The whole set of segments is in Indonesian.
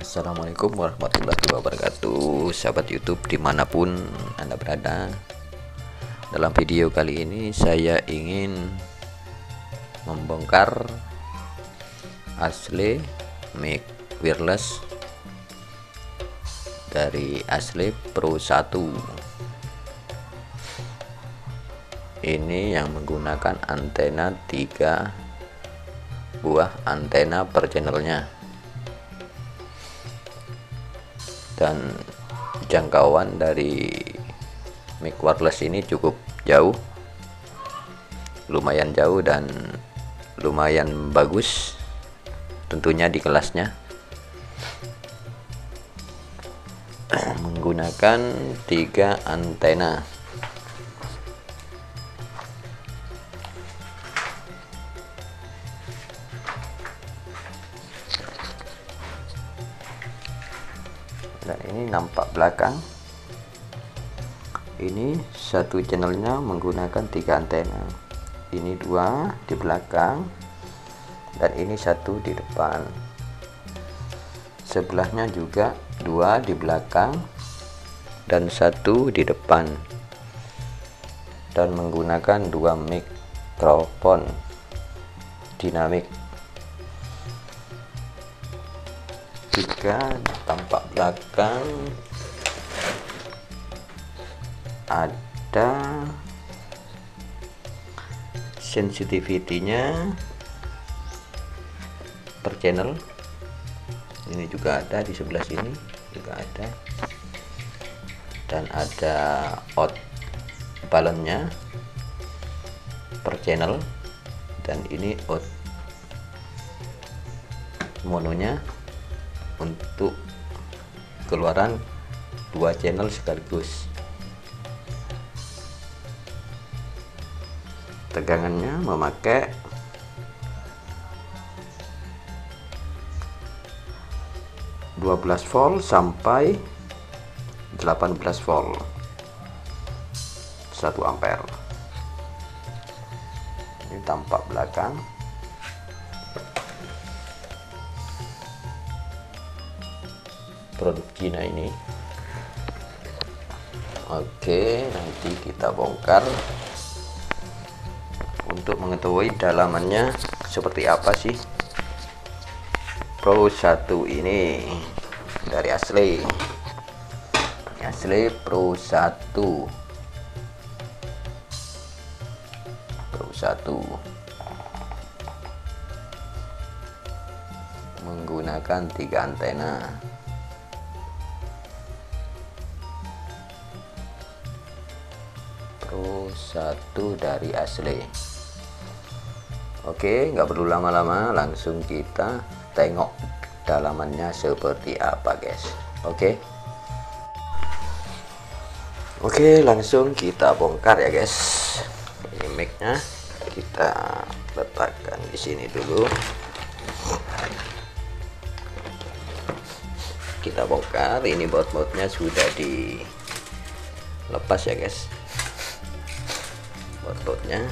Assalamualaikum warahmatullahi wabarakatuh, sahabat YouTube dimanapun Anda berada. Dalam video kali ini saya ingin membongkar asli mic wireless dari Asli Pro 1. Ini yang menggunakan antena 3 buah antena per channelnya, dan jangkauan dari mic wireless ini cukup jauh, lumayan jauh dan lumayan bagus tentunya di kelasnya, menggunakan 3 antena. Dan ini nampak belakang, ini satu channelnya menggunakan 3 antena, ini 2 di belakang dan ini 1 di depan, sebelahnya juga 2 di belakang dan 1 di depan, dan menggunakan 2 mikrofon dinamik. 3 tampak belakang ada sensitivity-nya per channel, ini juga ada, di sebelah sini juga ada, dan ada out balance-nya per channel, dan ini out mononya untuk keluaran 2 channel sekaligus. Tegangannya memakai 12 volt sampai 18 volt 1 ampere. Ini tampak belakang. Produk Cina ini. Oke, nanti kita bongkar untuk mengetahui dalamannya seperti apa sih Pro 1 ini dari Asli Pro 1 menggunakan 3 antena. Pro 1 dari Asli. Oke, nggak perlu lama-lama, langsung kita tengok dalamannya seperti apa, guys. Oke, langsung kita bongkar ya, guys. Ini mic-nya kita letakkan di sini dulu. Kita bongkar. Ini baut-bautnya sudah dilepas ya, guys. Baut-bautnya.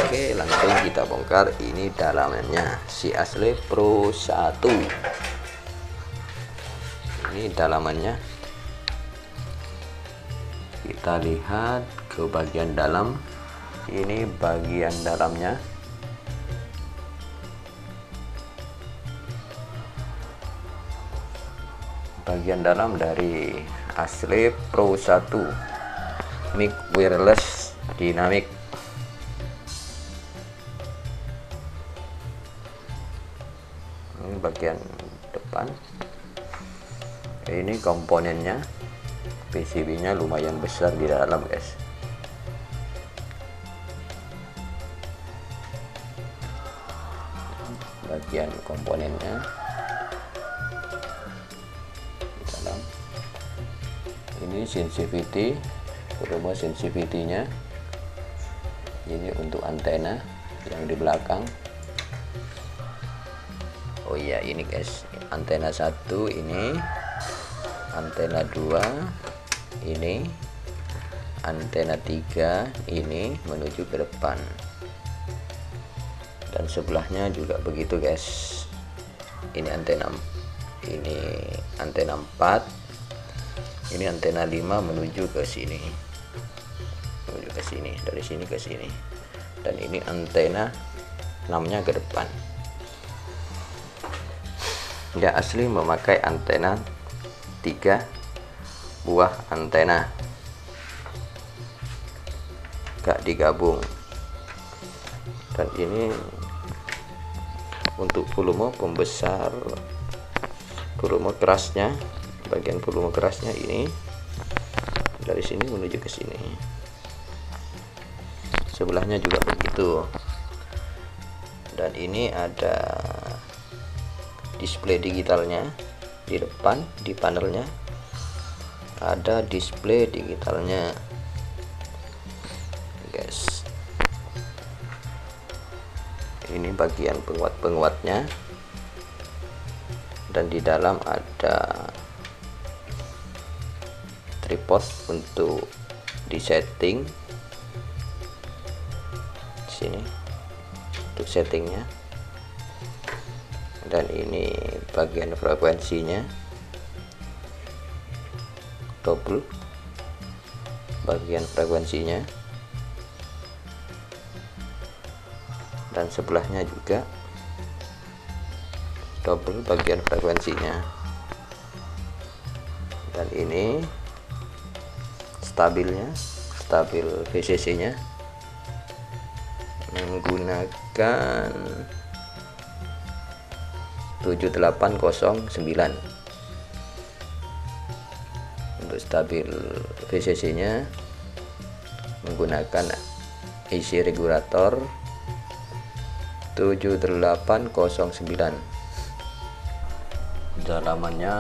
Oke, langsung kita bongkar. Ini dalamannya si Asli Pro 1. Ini dalamannya. Kita lihat ke bagian dalam. Ini bagian dalamnya. Bagian dalam dari Asli Pro 1 mic wireless dinamik. Ini bagian depan. Ini komponennya, PCB-nya lumayan besar di dalam, guys. Bagian komponennya di dalam. Ini sensitivity, volume sensitivity-nya. Ini untuk antena yang di belakang. Oh iya, ini guys, antena 1 ini, antena 2 ini, antena 3 ini menuju ke depan, dan sebelahnya juga begitu, guys. Ini antena ini antena 4, ini antena 5 menuju ke sini, dari sini ke sini, dan ini antena 6 nya ke depan. Dia asli memakai antena 3 buah antena, gak digabung. Dan ini untuk volume pembesar, volume kerasnya, bagian volume kerasnya ini dari sini menuju ke sini, sebelahnya juga begitu. Dan ini ada display digitalnya di depan, di panelnya ada display digitalnya guys. Ini bagian penguat-penguatnya, dan di dalam ada tripod untuk disetting sini untuk settingnya. Dan ini bagian frekuensinya, double bagian frekuensinya, dan sebelahnya juga double bagian frekuensinya. Dan ini stabilnya, stabil VCC nya menggunakan 7809. Untuk stabil VCC nya menggunakan IC regulator 7809. Dalamannya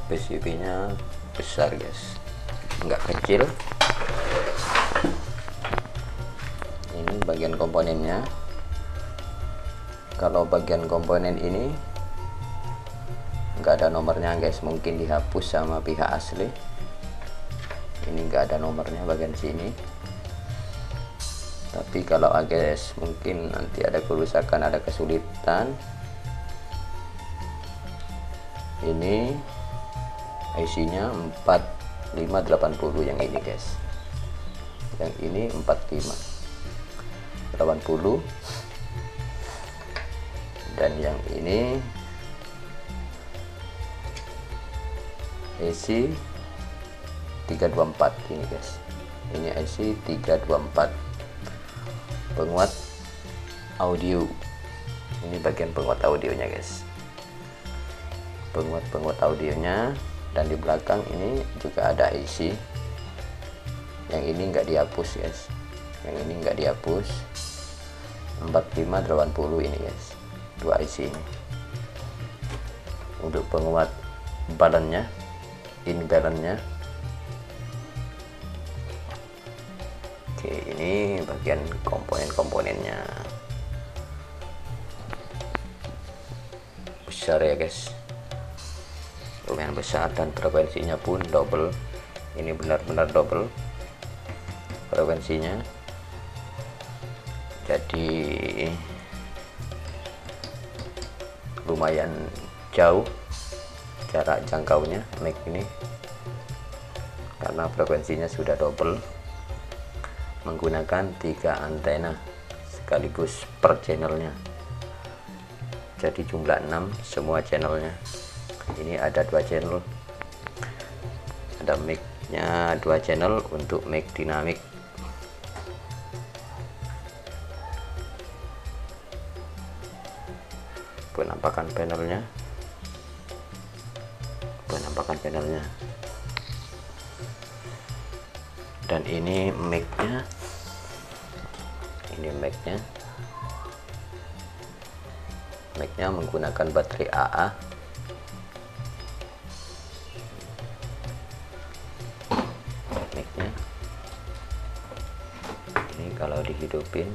PCB nya besar guys, nggak kecil. Ini bagian komponennya. Kalau bagian komponen ini nggak ada nomornya guys, mungkin dihapus sama pihak asli. Ini nggak ada nomornya bagian sini. Tapi kalau guys mungkin nanti ada kerusakan, ada kesulitan, ini IC nya 4580 yang ini guys, yang ini 4580, dan yang ini IC 324 ini guys, ini IC 324 penguat audio. Ini bagian penguat audionya guys, penguat audionya. Dan di belakang ini juga ada IC, yang ini enggak dihapus guys, yang ini enggak dihapus, 4580 ini guys, dua IC ini. Untuk penguat balance-nya, in balance-nya. Oke, ini bagian komponen-komponennya besar ya guys, lumayan besar, dan frekuensinya pun double. Ini benar-benar double frekuensinya, jadi lumayan jauh jarak jangkaunya mic ini, karena frekuensinya sudah double, menggunakan 3 antena sekaligus per channelnya, jadi jumlah 6 semua channelnya. Ini ada 2 channel, ada mic nya 2 channel untuk mic dinamik. Penampakan panelnya, dan ini mic nya, mic nya menggunakan baterai AA. Mic nya ini kalau dihidupin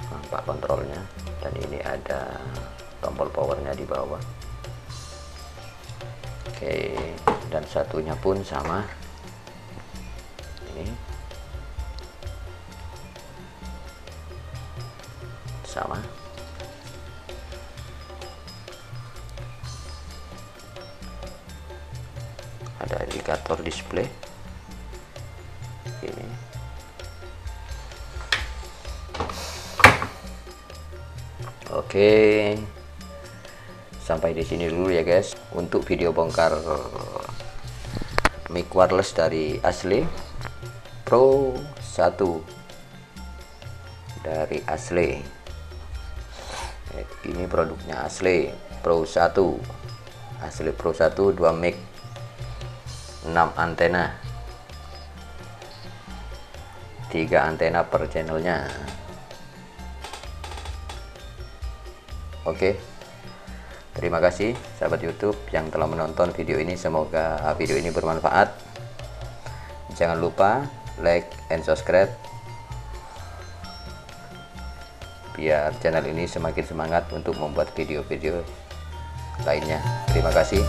nampak kontrolnya, dan ini ada tombol powernya di bawah. Oke, dan satunya pun sama, ini sama. indikator display ini. Oke, sampai di sini dulu ya guys untuk video bongkar mic wireless dari Ashley Pro 1 dari Ashley. Ini produknya Ashley Pro 1, Ashley Pro 1 2 mic 6 antena, 3 antena per channelnya. Oke, terima kasih sahabat YouTube yang telah menonton video ini. Semoga video ini bermanfaat. Jangan lupa like and subscribe biar channel ini semakin semangat untuk membuat video-video lainnya. Terima kasih.